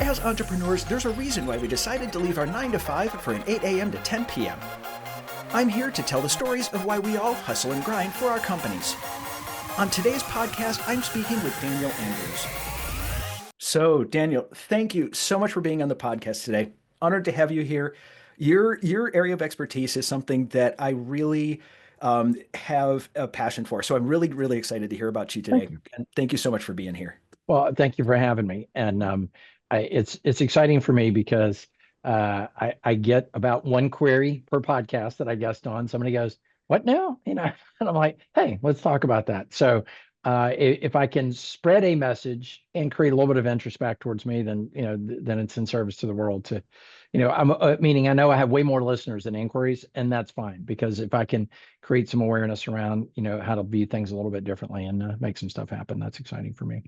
As entrepreneurs, there's a reason why we decided to leave our 9 to 5 for an 8 a.m. to 10 p.m. I'm here to tell the stories of why we all hustle and grind for our companies. On today's podcast, I'm speaking with DanielPAndrews. So, Daniel, thank you so much for being on the podcast today. Honored to have you here. Your area of expertise is something that I really have a passion for. So I'm really, really excited to hear about you Thank today. you. And thank you so much for being here. Well, thank you for having me. And it's exciting for me because I get about one query per podcast that I guest on. Somebody goes, "What now?" And I'm like, "Hey, let's talk about that." So if I can spread a message and create a little bit of interest back towards me, then then it's in service to the world. I'm meaning I know I have way more listeners than inquiries, and that's fine because if I can create some awareness around how to view things a little bit differently and make some stuff happen, that's exciting for me.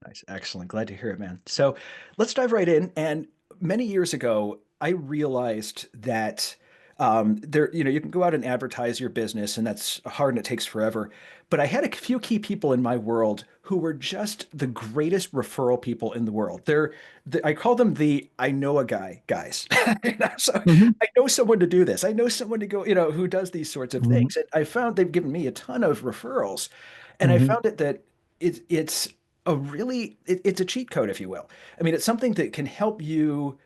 Nice. Excellent. Glad to hear it, man. So let's dive right in. And many years ago, I realized that you can go out and advertise your business, and that's hard and it takes forever. But I had a few key people in my world who were just the greatest referral people in the world. I call them the I know a guy guys. So Mhm. I know someone to do this. I know someone to go, who does these sorts of Mhm. things. And I found they've given me a ton of referrals. And I Mhm. found that it's it's a cheat code, if you will. I mean, it's something that can help you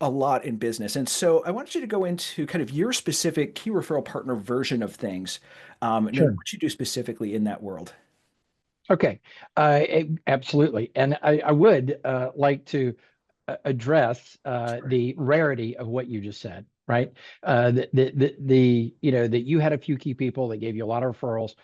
a lot in business. And so I want you to go into kind of your specific key referral partner version of things, and then Sure. what you do specifically in that world. Okay. Absolutely. And I would like to address Sure. the rarity of what you just said, right? That you had a few key people that gave you a lot of referrals.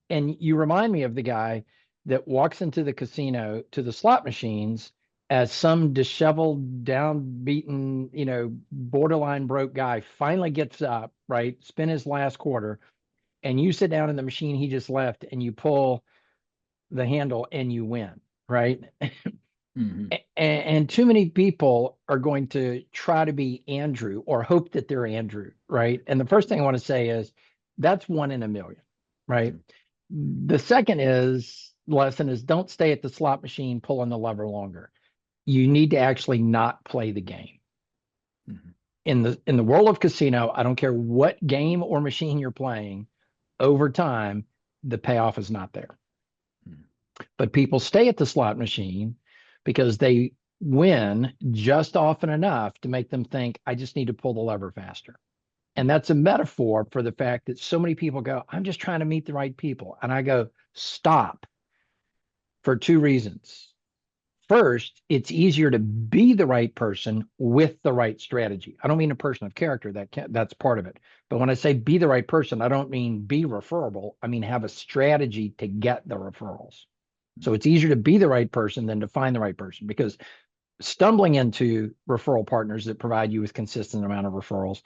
And you remind me of the guy that walks into the casino to the slot machines as some disheveled, downbeaten, borderline broke guy finally gets up, right? Spend his last quarter, and you sit down in the machine he just left and you pull the handle and you win, right? Hmm. And too many people are going to try to be Andrew or hope that they're Andrew, right? And the first thing I want to say is that's one in a million, right? The second lesson is don't stay at the slot machine pulling the lever longer. You need to actually not play the game. Hmm. In the world of casino, I don't care what game or machine you're playing, over time, the payoff is not there. But people stay at the slot machine because they win just often enough to make them think, I just need to pull the lever faster. And that's a metaphor for the fact that so many people go, I'm just trying to meet the right people. And I go, stop, for two reasons. First, it's easier to be the right person with the right strategy. I don't mean a person of character, that's part of it. But when I say be the right person, I don't mean be referable. I mean have a strategy to get the referrals. So it's easier to be the right person than to find the right person, because stumbling into referral partners that provide you with consistent amount of referrals,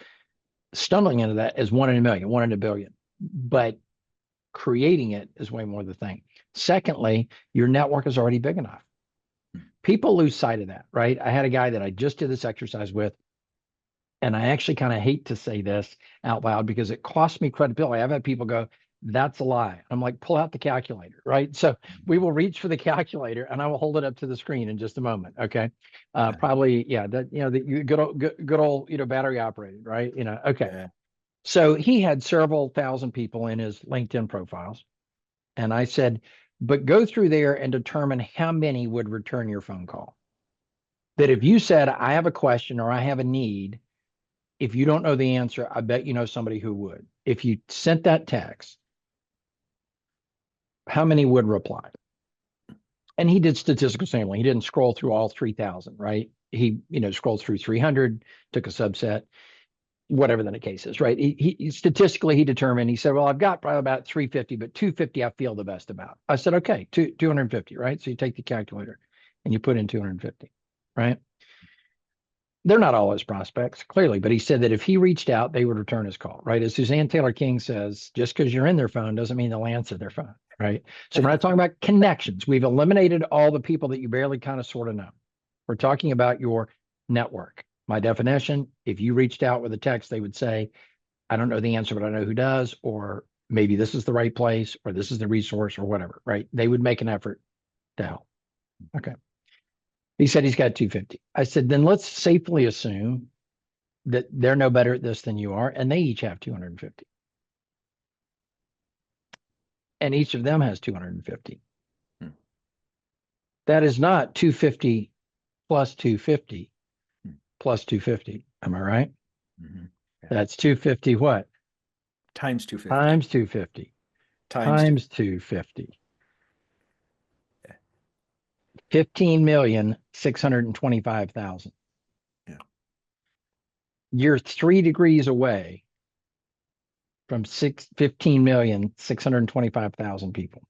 stumbling into that is one in a million, one in a billion. But creating it is way more the thing. Secondly, your network is already big enough. People lose sight of that, right? I had a guy that I just did this exercise with, and I actually kind of hate to say this out loud because it costs me credibility. I've had people go, that's a lie. I'm like, pull out the calculator, right? So we will reach for the calculator and I will hold it up to the screen in just a moment. Okay. Probably, yeah, that, the good old, battery operated, right? Okay. Yeah. So he had several thousand people in his LinkedIn profiles. And I said, but go through there and determine how many would return your phone call. That if you said, I have a question or I have a need, if you don't know the answer, I bet you know somebody who would. If you sent that text, how many would reply? And he did statistical sampling. He didn't scroll through all 3,000, right? He, scrolled through 300, took a subset, whatever the case is, right? He statistically, he determined, he said, well, I've got probably about 350, but 250 I feel the best about. I said, okay, 250, right? So you take the calculator and you put in 250, right? They're not all his prospects, clearly, but he said that if he reached out, they would return his call, right? As Suzanne Taylor King says, just because you're in their phone doesn't mean they'll answer their phone, right? So we're not talking about connections. We've eliminated all the people that you barely kind of sort of know. We're talking about your network. My definition, if you reached out with a text, they would say, I don't know the answer, but I know who does, or maybe this is the right place, or this is the resource, or whatever, right? They would make an effort to help. Okay. He said he's got 250. I said, then let's safely assume that they're no better at this than you are, and they each have 250. And each of them has 250. Hmm. That is not 250 plus 250 Hmm. plus 250. Am I right? Mm-hmm. Yeah. That's 250 what? Times 250. Times 250. Times 250. Yeah. 15,625,000. Yeah. You're 3 degrees away from 15,625,000 people.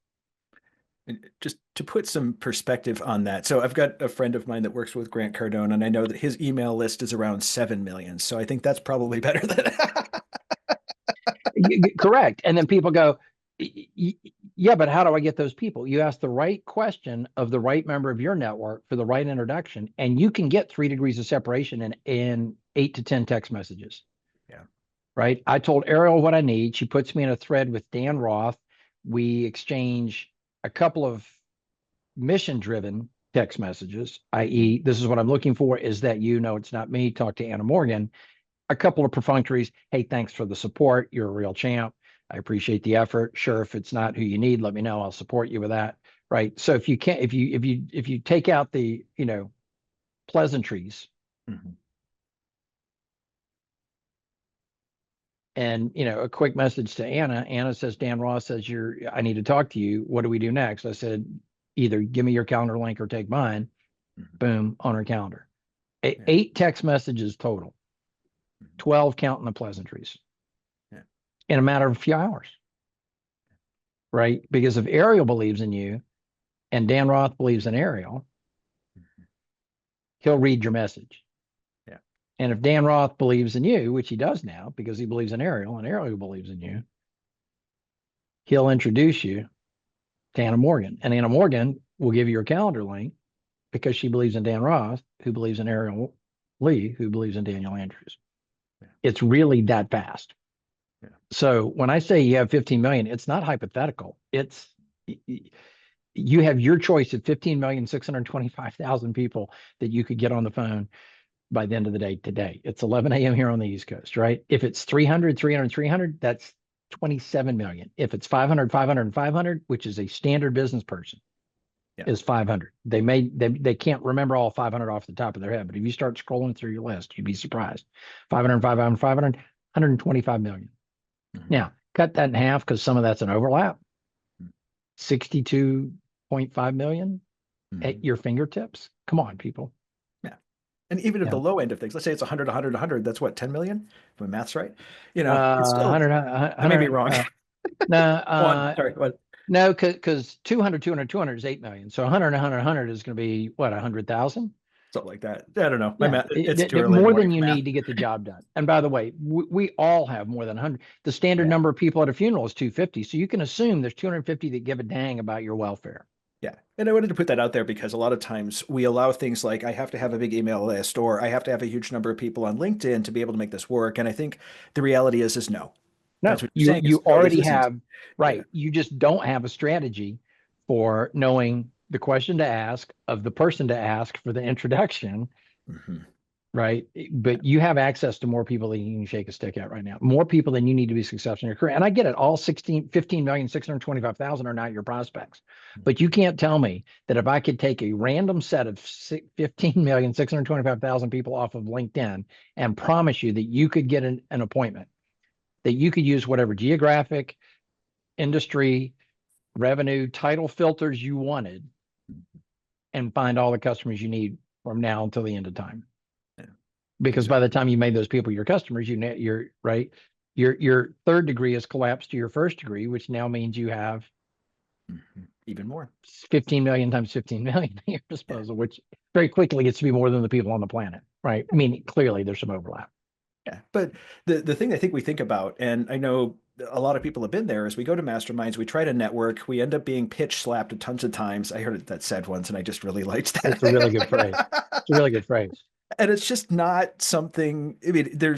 And just to put some perspective on that. So I've got a friend of mine that works with Grant Cardone, and I know that his email list is around 7 million. So I think that's probably better than Correct. And then people go, yeah, but how do I get those people? You ask the right question of the right member of your network for the right introduction, and you can get 3 degrees of separation in 8 to 10 text messages. Yeah. Right. I told Ariel what I need. She puts me in a thread with Dan Roth. We exchange a couple of mission driven text messages, i.e., this is what I'm looking for. Is that you? No, it's not me. Talk to Anna Morgan. A couple of perfunctories. Hey, thanks for the support. You're a real champ. I appreciate the effort. Sure, if it's not who you need, let me know. I'll support you with that. Right. So if you can't, if you take out the, pleasantries, Mm-hmm. and a quick message to Anna says, Dan Ross says, I need to talk to you. What do we do next? I said, either give me your calendar link or take mine. Mm-hmm. Boom, on her calendar. Yeah. 8 text messages total, 12 counting the pleasantries, in a matter of a few hours. Right. Because if Ariel believes in you and Dan Roth believes in Ariel, he'll read your message. Yeah. And if Dan Roth believes in you, which he does now because he believes in Ariel and Ariel believes in you, he'll introduce you to Anna Morgan. And Anna Morgan will give you your calendar link because she believes in Dan Roth, who believes in Ariel Lee, who believes in DanielPAndrews. Yeah. It's really that fast. Yeah. So when I say you have 15 million, it's not hypothetical. It's you have your choice of 15,625,000 people that you could get on the phone by the end of the day today. It's 11 a.m. here on the East Coast, right? If it's 300, 300, 300, that's 27 million. If it's 500, 500, and 500, which is a standard business person, is 500. They can't remember all 500 off the top of their head, but if you start scrolling through your list, you'd be surprised. 500, 500, 500, 125 million. Mm-hmm. Now, cut that in half because some of that's an overlap. 62.5 million at your fingertips. Come on, people. Yeah. And even at the low end of things, let's say it's 100, 100, 100, that's what, 10 million? If my math's right. It's still, 100, I may be wrong. Sorry, what? No, because 200, 200, 200 is 8 million. So 100, 100, 100 is going to be what, 100,000? Something like that. I don't know. My math, it's too early. More than you need to get the job done. And by the way, we all have more than 100. The standard number of people at a funeral is 250. So you can assume there's 250 that give a dang about your welfare. Yeah. And I wanted to put that out there because a lot of times we allow things like I have to have a big email list or I have to have a huge number of people on LinkedIn to be able to make this work. And I think the reality is no. No, that's what you're saying. You already have, right. Yeah. You just don't have a strategy for knowing the question to ask of the person to ask for the introduction. Mm-hmm. Right. But you have access to more people than you can shake a stick at right now, more people than you need to be successful in your career. And I get it. All 15,625,000 are not your prospects, but you can't tell me that if I could take a random set of 15,625,000 people off of LinkedIn and promise you that you could get an appointment, that you could use whatever geographic, industry, revenue, title filters you wanted and find all the customers you need from now until the end of time. Because by the time you made those people your customers, you're right. Your third degree has collapsed to your first degree, which now means you have even more 15 million times 15 million at your disposal, which very quickly gets to be more than the people on the planet, right? I mean, clearly there's some overlap. Yeah, but the thing I think we think about, and I know a lot of people have been there, is we go to masterminds, we try to network, we end up being pitch slapped a tons of times. I heard that said once, and I just really liked that. It's a really good phrase. It's a really good phrase. And it's just not something, I mean, I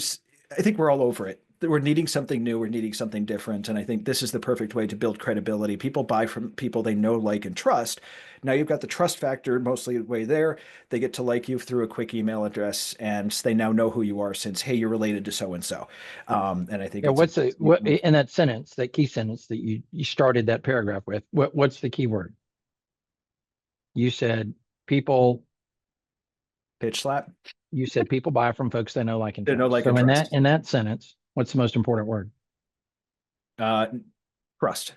think we're all over it. we're needing something new, we're needing something different, and I think this is the perfect way to build credibility. People buy from people they know, like, and trust. Now you've got the trust factor mostly way there. They get to like you through a quick email address, and they now know who you are since, hey, you're related to so and so. And I think Yeah, it's a, what in that sentence, that key sentence that you started that paragraph with, what's the key word? You said people pitch slap. you said people buy from folks they know, like, and They know, trust. like, So and trust. in that sentence, what's the most important word? Uh, Trust.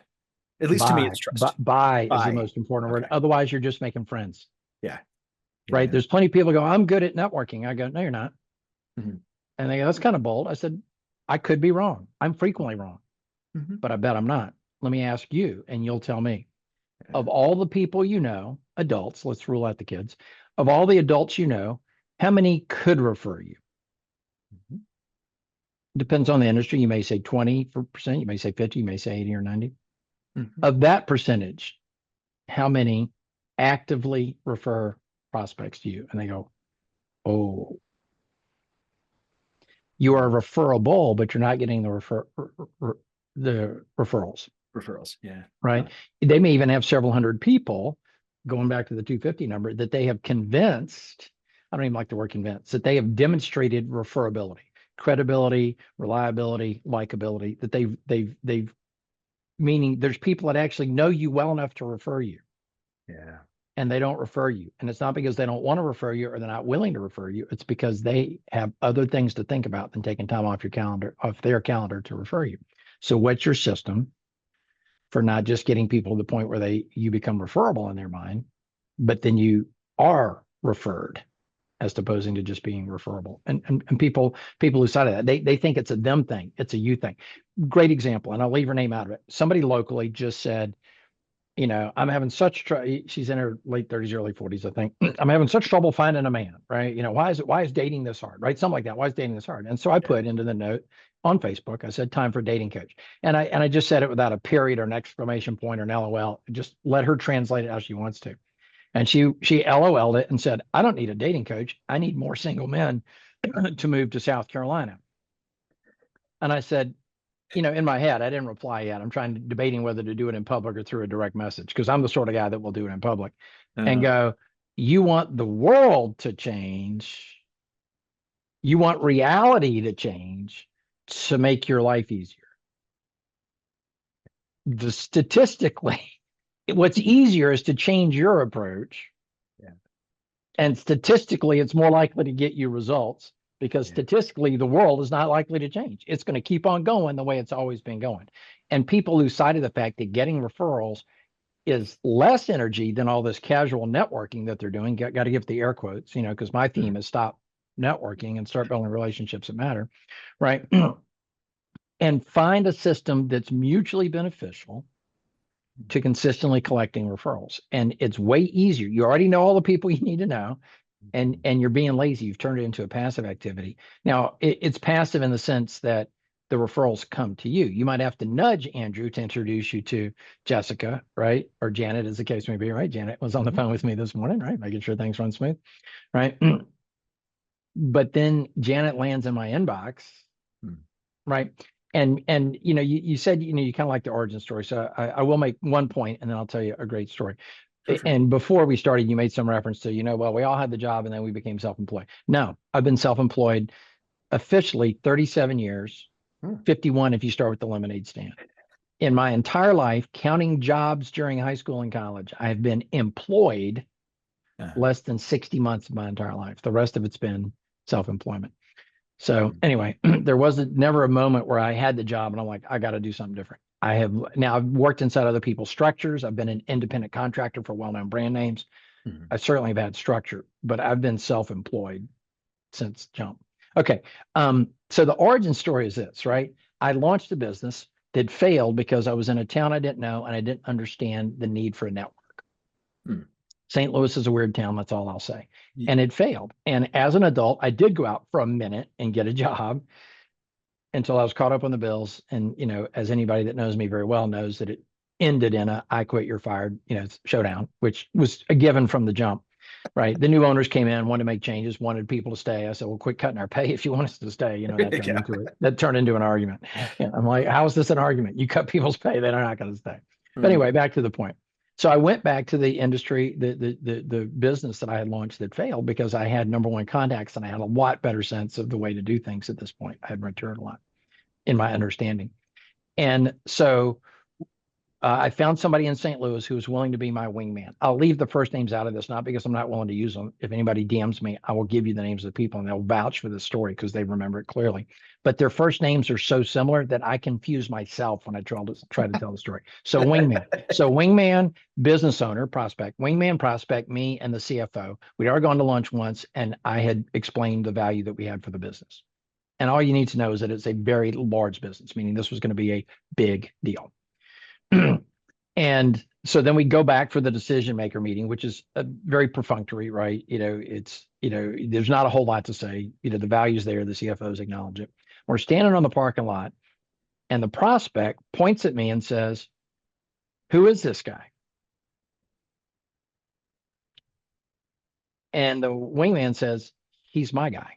At least to me, it's trust. Buy is the Buy. most important word. Okay. Otherwise, you're just making friends, Yeah. right? Yeah. There's plenty of people go, I'm good at networking. I go, no, you're not. Mhm. And they go, that's kind of bold. I said, I could be wrong. I'm frequently wrong, Mhm. but I bet I'm not. Let me ask you, and you'll tell me. Yeah. Of all the people you know, adults, let's rule out the kids. Of all the adults you know, how many could refer you? Mhm. Depends on the industry. You may say 20%, you may say 50, you may say 80 or 90. Mhm. Of that percentage, how many actively refer prospects to you? And they go, oh, you are referable, but you're not getting the referrals, Referrals. Yeah. right? They may even have several hundred people, going back to the 250 number, that they have convinced, I don't even like the word convinced, that they have demonstrated referability, credibility, reliability, likability, that they've meaning there's people that actually know you well enough to refer you, Yeah. and they don't refer you. And it's not because they don't want to refer you or they're not willing to refer you. It's because they have other things to think about than taking time off their calendar to refer you. So what's your system for not just getting people to the point where you become referable in their mind, but then you are referred, as opposed to just being referable? And people lose sight of that. They think it's a them thing, it's a you thing. Great example, and I'll leave her name out of it. Somebody locally just said, I'm having such trouble. She's in her late 30s, early 40s, I think. I'm having such trouble finding a man, right? Why is dating this hard, right? Something like that. Why is dating this hard? And so I put into the note on Facebook, I said, time for dating coach. And I just said it without a period or an exclamation point or an LOL. Just let her translate it how she wants to. And she LOL'd it and said, I don't need a dating coach. I need more single men to move to South Carolina. And I said, in my head, I didn't reply yet. I'm debating whether to do it in public or through a direct message, because I'm the sort of guy that will do it in public and go, you want the world to change. You want reality to change to make your life easier. Statistically, what's easier is to change your approach. Yeah. And statistically, it's more likely to get you results, because statistically, the world is not likely to change. It's going to keep on going the way it's always been going. And people lose sight of the fact that getting referrals is less energy than all this casual networking that they're doing. Got to give the air quotes, because my theme is stop networking and start building relationships that matter, right? And find a system that's mutually beneficial to consistently collecting referrals. And it's way easier. You already know all the people you need to know, and you're being lazy. You've turned it into a passive activity. Now, it's passive in the sense that the referrals come to you. You might have to nudge Andrew to introduce you to Jessica, right? Or Janet, as the case may be, right? Janet was on the phone with me this morning, right? Making sure things run smooth, right? But then Janet lands in my inbox, right? And you said, you kind of like the origin story. So I will make one point, and then I'll tell you a great story. And before we started, you made some reference to, well, we all had the job and then we became self-employed. No, I've been self-employed officially 37 years, 51 if you start with the lemonade stand. In my entire life, counting jobs during high school and college, I have been employed less than 60 months of my entire life. The rest of it's been self-employment. So anyway, there wasn't never a moment where I had the job and I'm like, I got to do something different. I've worked inside other people's structures. I've been an independent contractor for well-known brand names. I certainly have had structure, but I've been self-employed since jump. Okay. So the origin story is this, right? I launched a business that failed because I was in a town I didn't know and I didn't understand the need for a network. St. Louis is a weird town. That's all I'll say. And it failed. And as an adult, I did go out for a minute and get a job until I was caught up on the bills. And, as anybody that knows me very well knows, that it ended in a I quit, you're fired, showdown, which was a given from the jump. Right. The new owners came in, wanted to make changes, wanted people to stay. I said, well, quit cutting our pay if you want us to stay. You know, that turned Yeah. into it. That turned into an argument. Yeah, I'm like, how is this an argument? You cut people's pay, they're not going to stay. But Mm. anyway, back to the point. So I went back to the industry, the business that I had launched that failed because I had number one contacts and I had a lot better sense of the way to do things at this point. I had matured a lot in my understanding. And so I found somebody in St. Louis who was willing to be my wingman. I'll leave the first names out of this, not because I'm not willing to use them. If anybody DMs me, I will give you the names of the people and they'll vouch for the story because they remember it clearly. But their first names are so similar that I confuse myself when I try to tell the story. So wingman. So wingman, business owner, prospect, wingman, prospect, me, and the CFO. We'd already gone to lunch once and I had explained the value that we had for the business. And all you need to know is that it's a very large business, meaning this was going to be a big deal. And so then we go back for the decision maker meeting, which is a very perfunctory, right? There's not a whole lot to say. The value's there, the CFOs acknowledge it. We're standing on the parking lot and the prospect points at me and says, who is this guy? And the wingman says, he's my guy.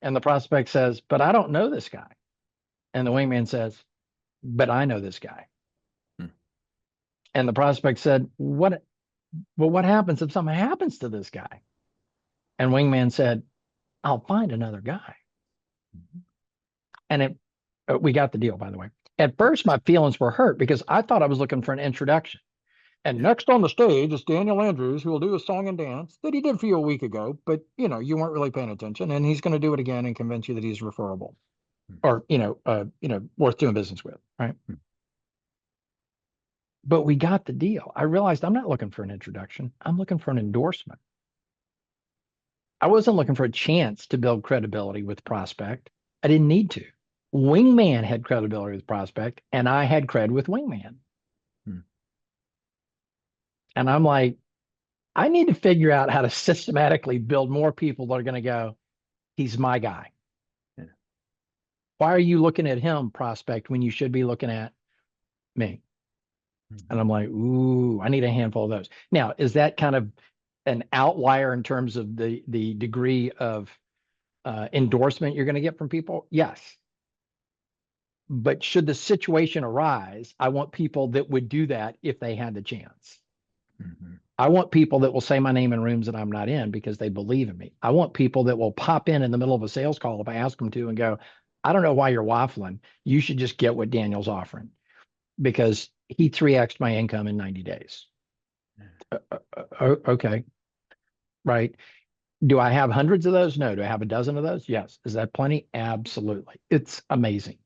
And the prospect says, but I don't know this guy. And the wingman says, but I know this guy. And the prospect said, what happens if something happens to this guy? And wingman said, I'll find another guy. And we got the deal, by the way. At first, my feelings were hurt because I thought I was looking for an introduction. And next on the stage is Daniel Andrews, who will do a song and dance that he did for you a week ago, but you weren't really paying attention. And he's going to do it again and convince you that he's referable or, worth doing business with. Right. But we got the deal. I realized I'm not looking for an introduction. I'm looking for an endorsement. I wasn't looking for a chance to build credibility with prospect. I didn't need to. Wingman had credibility with prospect, and I had cred with wingman. And I'm like, I need to figure out how to systematically build more people that are going to go, he's my guy. Yeah. Why are you looking at him, prospect, when you should be looking at me? And I'm like, ooh, I need a handful of those. Now, is that kind of an outlier in terms of the degree of endorsement you're going to get from people? Yes. But should the situation arise, I want people that would do that if they had the chance. I want people that will say my name in rooms that I'm not in because they believe in me. I want people that will pop in the middle of a sales call if I ask them to and go, I don't know why you're waffling. You should just get what Daniel's offering because he 3x'd my income in 90 days. Okay. Right. Do I have hundreds of those? No. Do I have a dozen of those? Yes. Is that plenty? Absolutely. It's amazing.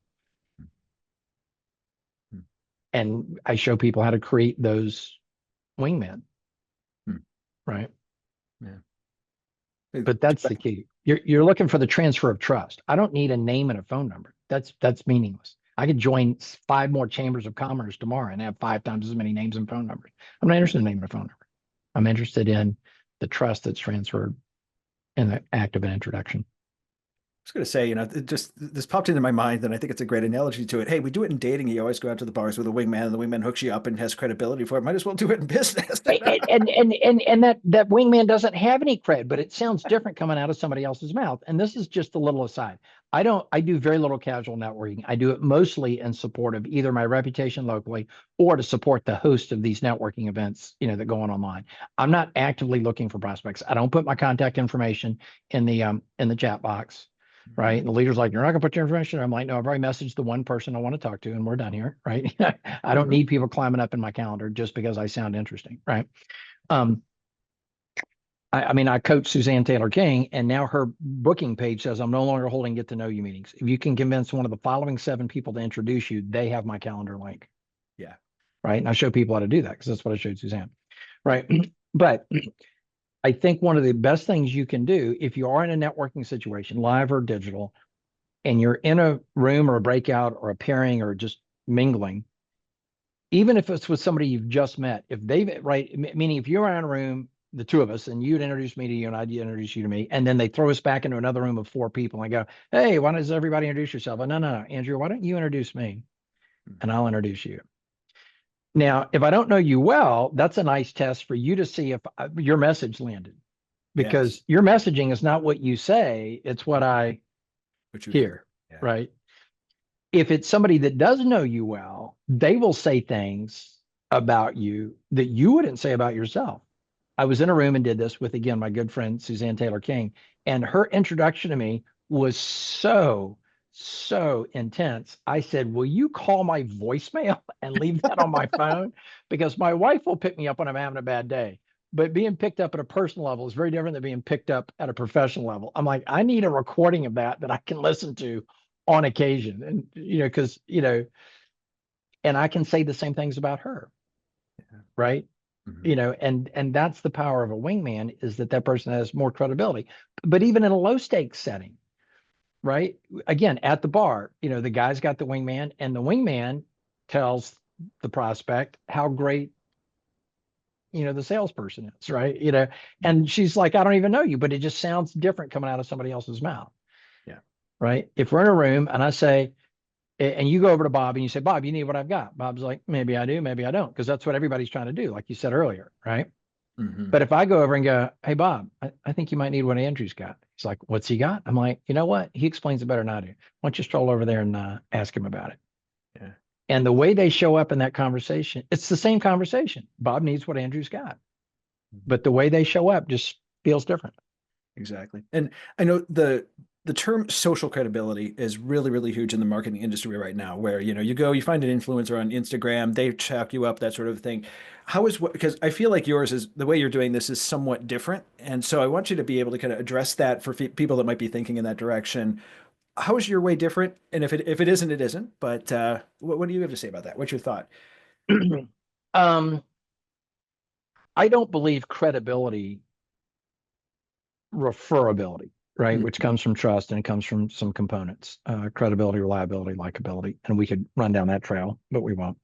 And I show people how to create those wingmen. Right. Yeah. But that's the key. You're looking for the transfer of trust. I don't need a name and a phone number. That's meaningless. I could join 5 more chambers of commerce tomorrow and have 5 times as many names and phone numbers. I'm not interested in a name and a phone number. I'm interested in the trust that's transferred in the act of an introduction. I was going to say, this popped into my mind, and I think it's a great analogy to it. Hey, we do it in dating. You always go out to the bars with a wingman, and the wingman hooks you up and has credibility for it. Might as well do it in business. and that wingman doesn't have any cred, but it sounds different coming out of somebody else's mouth. And this is just a little aside. I do very little casual networking. I do it mostly in support of either my reputation locally or to support the host of these networking events, that go on online. I'm not actively looking for prospects. I don't put my contact information in the chat box. Right. And the leader's like, you're not gonna put your information. I'm like, no, I've already messaged the one person I want to talk to and we're done here. Right. I don't need people climbing up in my calendar just because I sound interesting. Right. I coach Suzanne Taylor King, and now her booking page says I'm no longer holding get to know you meetings. If you can convince one of the following 7 people to introduce you, they have my calendar link. Yeah. Right. And I show people how to do that because that's what I showed Suzanne. Right. But I think one of the best things you can do if you are in a networking situation, live or digital, and you're in a room or a breakout or a pairing or just mingling, even if it's with somebody you've just met, meaning if you're in a room, the 2 of us, and you'd introduce me to you and I'd introduce you to me, and then they throw us back into another room of 4 people and I go, hey, why does everybody introduce yourself? No, Andrew, why don't you introduce me and I'll introduce you. Now, if I don't know you well, that's a nice test for you to see if your message landed, because Yes. your messaging is not what you say, it's what I What you hear. hear, Yeah. right? If it's somebody that does know you well, they will say things about you that you wouldn't say about yourself. I was in a room and did this with, again, my good friend, Suzanne Taylor King, and her introduction to me was so intense. I said, will you call my voicemail and leave that on my phone? Because my wife will pick me up when I'm having a bad day. But being picked up at a personal level is very different than being picked up at a professional level. I'm like, I need a recording of that I can listen to on occasion. And, because, and I can say the same things about her, Yeah. right? Hmm. And that's the power of a wingman, is that person has more credibility. But even in a low stakes setting, right? Again, at the bar, the guy's got the wingman, and the wingman tells the prospect how great, the salesperson is, right? And she's like, I don't even know you, but it just sounds different coming out of somebody else's mouth, Yeah. right? If we're in a room and I say, and you go over to Bob and you say, Bob, you need what I've got. Bob's like, maybe I do, maybe I don't, because that's what everybody's trying to do, like you said earlier, right? Hmm. But if I go over and go, hey, Bob, I think you might need what Andrew's got. He's like, what's he got? I'm like, you know what? He explains it better than I do. Why don't you stroll over there and ask him about it? Yeah. And the way they show up in that conversation, it's the same conversation. Bob needs what Andrew's got, Mhm. but the way they show up just feels different. Exactly. And I know the term social credibility is really, really huge in the marketing industry right now, where, you go, you find an influencer on Instagram, they chalk you up, that sort of thing. How is what, because I feel like yours is, the way you're doing this is somewhat different. And so I want you to be able to kind of address that for people that might be thinking in that direction. How is your way different? And if it isn't, it isn't. But what do you have to say about that? What's your thought? um, I don't believe credibility, referability, right, which Mhm. comes from trust and it comes from some components, credibility, reliability, likability, and we could run down that trail, but we won't.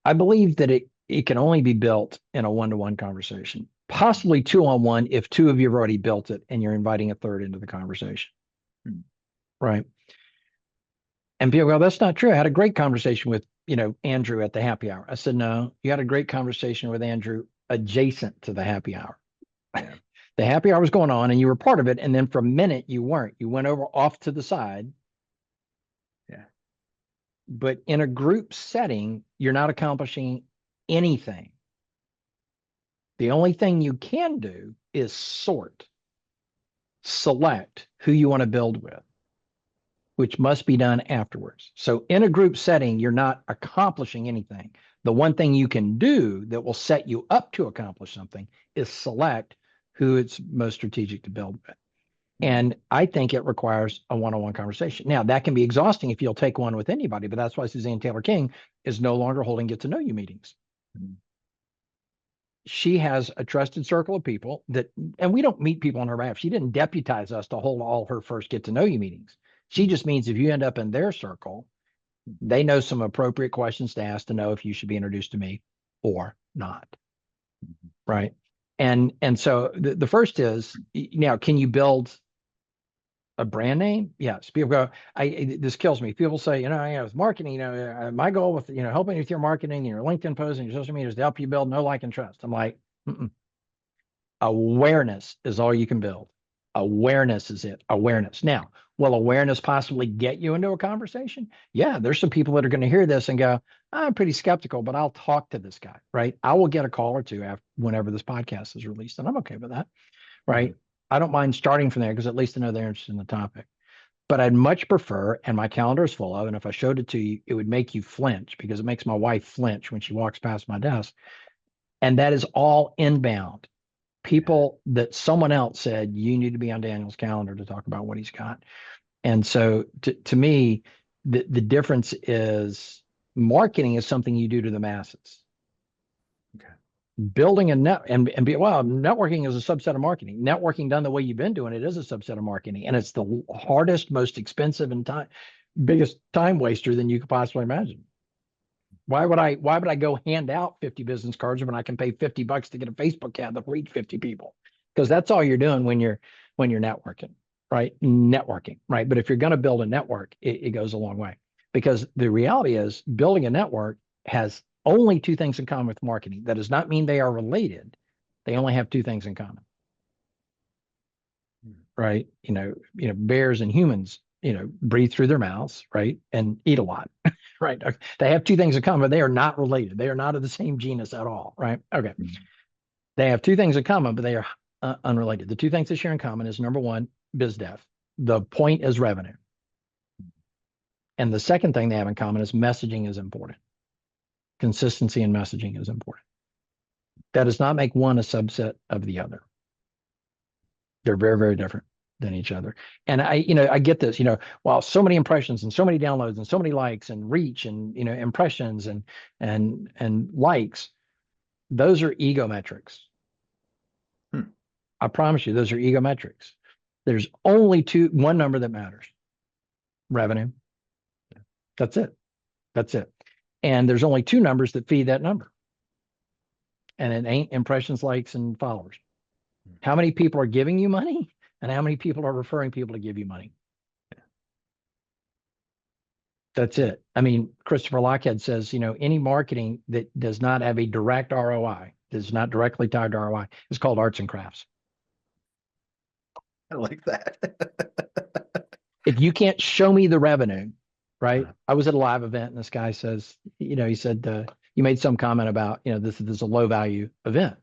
I believe that it can only be built in a one-to-one conversation, possibly two-on-one if two of you have already built it and you're inviting a third into the conversation, Mhm. right? And people go, that's not true. I had a great conversation with, Andrew at the happy hour. I said, no, you had a great conversation with Andrew adjacent to the happy hour. Yeah. The happy hour was going on and you were part of it. And then for a minute you weren't. You went over off to the side. Yeah. But in a group setting, you're not accomplishing anything. The only thing you can do is select who you want to build with, which must be done afterwards. So in a group setting, you're not accomplishing anything. The one thing you can do that will set you up to accomplish something is select who it's most strategic to build with. Mhm. And I think it requires a one-on-one conversation. Now, that can be exhausting if you'll take one with anybody, but that's why Suzanne Taylor King is no longer holding get to know you meetings. Mhm. She has a trusted circle of people that, and we don't meet people on her behalf. She didn't deputize us to hold all her first get to know you meetings. She Mhm. just means if you end up in their circle, they know some appropriate questions to ask to know if you should be introduced to me or not. Mhm. Right. And so the first is, now, can you build a brand name? Yes. People go, this kills me. People say, with marketing, my goal with, helping with your marketing and your LinkedIn posts and your social media is to help you build know, like, and trust. I'm like, mm-mm. Awareness is all you can build. Awareness is it. Awareness. Now, will awareness possibly get you into a conversation? Yeah, there's some people that are going to hear this and go, I'm pretty skeptical, but I'll talk to this guy, right? I will get a call or two after whenever this podcast is released, and I'm okay with that, Mhm. right? I don't mind starting from there because at least I know they're interested in the topic. But I'd much prefer, and my calendar is full of, and if I showed it to you, it would make you flinch because it makes my wife flinch when she walks past my desk. And that is all inbound Yeah. people that someone else said you need to be on Daniel's calendar to talk about what he's got. And so to me, the difference is marketing is something you do to the masses. Okay. Building a net and be well, networking is a subset of marketing. Networking done the way you've been doing it is a subset of marketing. And it's the hardest, most expensive and biggest time waster than you could possibly imagine. Why would I go hand out 50 business cards when I can pay $50 to get a Facebook ad that reach 50 people? Because Yeah. that's all you're doing when you're networking, right? Networking, right? But if you're going to build a network, it goes a long way. Because the reality is building a network has only two things in common with marketing. That does not mean they are related. They only have two things in common. Right? Bears and humans, breathe through their mouths, right? And eat a lot, right? They have two things in common, but they are not related. They are not of the same genus at all, right? Okay. They have two things in common, but they are unrelated. The two things they share in common is, number one, biz dev. The point is revenue. And the second thing they have in common is messaging is important. Consistency in messaging is important. That does not make one a subset of the other. They're very, very different than each other. And I get this, while so many impressions and so many downloads and so many likes and reach and, impressions and likes, those are ego metrics. I promise you, those are ego metrics. There's only one number that matters: revenue. That's it. That's it. And there's only two numbers that feed that number. And it ain't impressions, likes, and followers. How many people are giving you money and how many people are referring people to give you money? That's it. I mean, Christopher Lochhead says, any marketing that does not have a direct ROI, that's not directly tied to ROI, is called arts and crafts. I like that. If you can't show me the revenue, right? I was at a live event and this guy says, he said, you made some comment about, this is a low value event.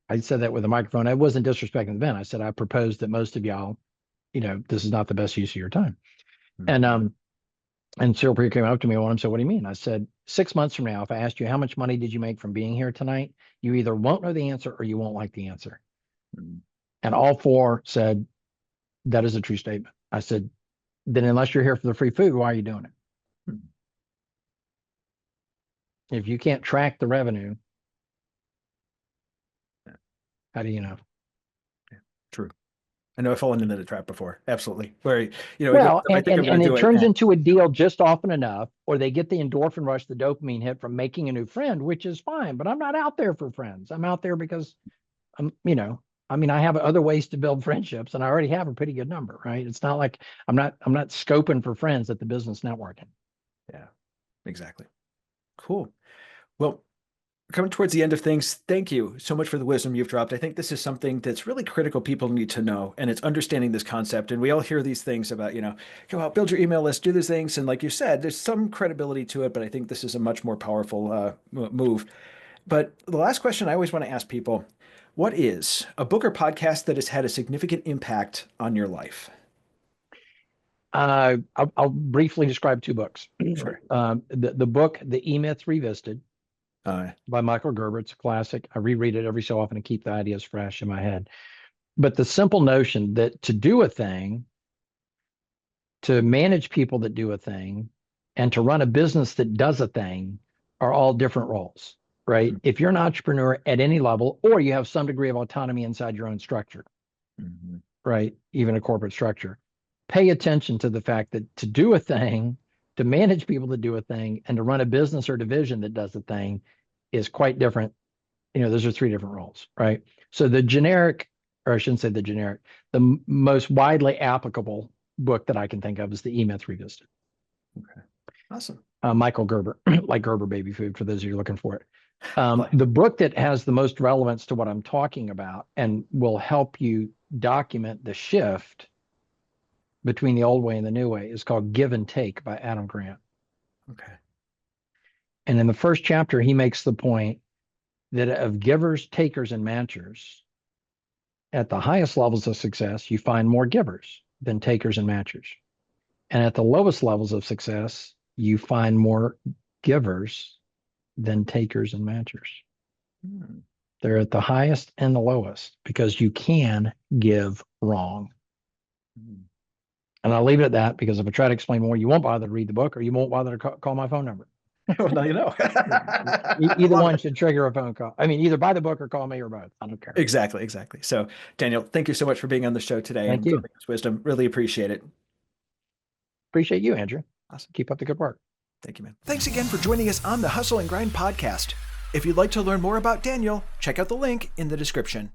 I said that with a microphone. I wasn't disrespecting the event. I said, I propose that most of y'all, this is not the best use of your time. And Cyril Prier came up to me and said, what do you mean? I said, 6 months from now, if I asked you how much money did you make from being here tonight, you either won't know the answer or you won't like the answer. And all four said, that is a true statement. I said, then unless you're here for the free food, why are you doing it? If you can't track the revenue, how do you know? True. I know I've fallen into the trap before. Absolutely. Where, well, and it turns into a deal just often enough, or they get the endorphin rush, the dopamine hit from making a new friend, which is fine, but I'm not out there for friends. I'm out there because I have other ways to build friendships and I already have a pretty good number, right? It's not like I'm not scoping for friends at the business networking. Yeah, exactly. Cool. Well, coming towards the end of things, thank you so much for the wisdom you've dropped. I think this is something that's really critical people need to know, and it's understanding this concept. And we all hear these things about, go out, build your email list, do these things. And like you said, there's some credibility to it, but I think this is a much more powerful move. But the last question I always want to ask people, what is a book or podcast that has had a significant impact on your life? I'll briefly describe two books. Sure. The book, The E-Myth Revisited, by Michael Gerber. It's a classic. I reread it every so often to keep the ideas fresh in my head. But the simple notion that to do a thing, to manage people that do a thing, and to run a business that does a thing are all different roles, right? If you're an entrepreneur at any level, or you have some degree of autonomy inside your own structure, right? Even a corporate structure, pay attention to the fact that to do a thing, to manage people that do a thing, and to run a business or division that does a thing is quite different. Those are three different roles, right? So the generic, or I shouldn't say the generic, the most widely applicable book that I can think of is The E-Myth Revisited. Okay. Awesome. Michael Gerber, like Gerber baby food for those of you looking for it. The book that has the most relevance to what I'm talking about and will help you document the shift between the old way and the new way is called Give and Take by Adam Grant. Okay. And in the first chapter, he makes the point that of givers, takers, and matchers, at the highest levels of success, you find more givers than takers and matchers. And at the lowest levels of success, you find more givers than takers and matchers. They're at the highest and the lowest because you can give wrong. And I'll leave it at that because if I try to explain more, you won't bother to read the book or you won't bother to call my phone number. Well, now you know. Either one should trigger a phone call. I mean, either buy the book or call me or both. I don't care. Exactly. So, Daniel, thank you so much for being on the show today. Thank you. Wisdom. Really appreciate it. Appreciate you, Andrew. Awesome. Keep up the good work. Thank you, man. Thanks again for joining us on the Hustle and Grind podcast. If you'd like to learn more about Daniel, check out the link in the description.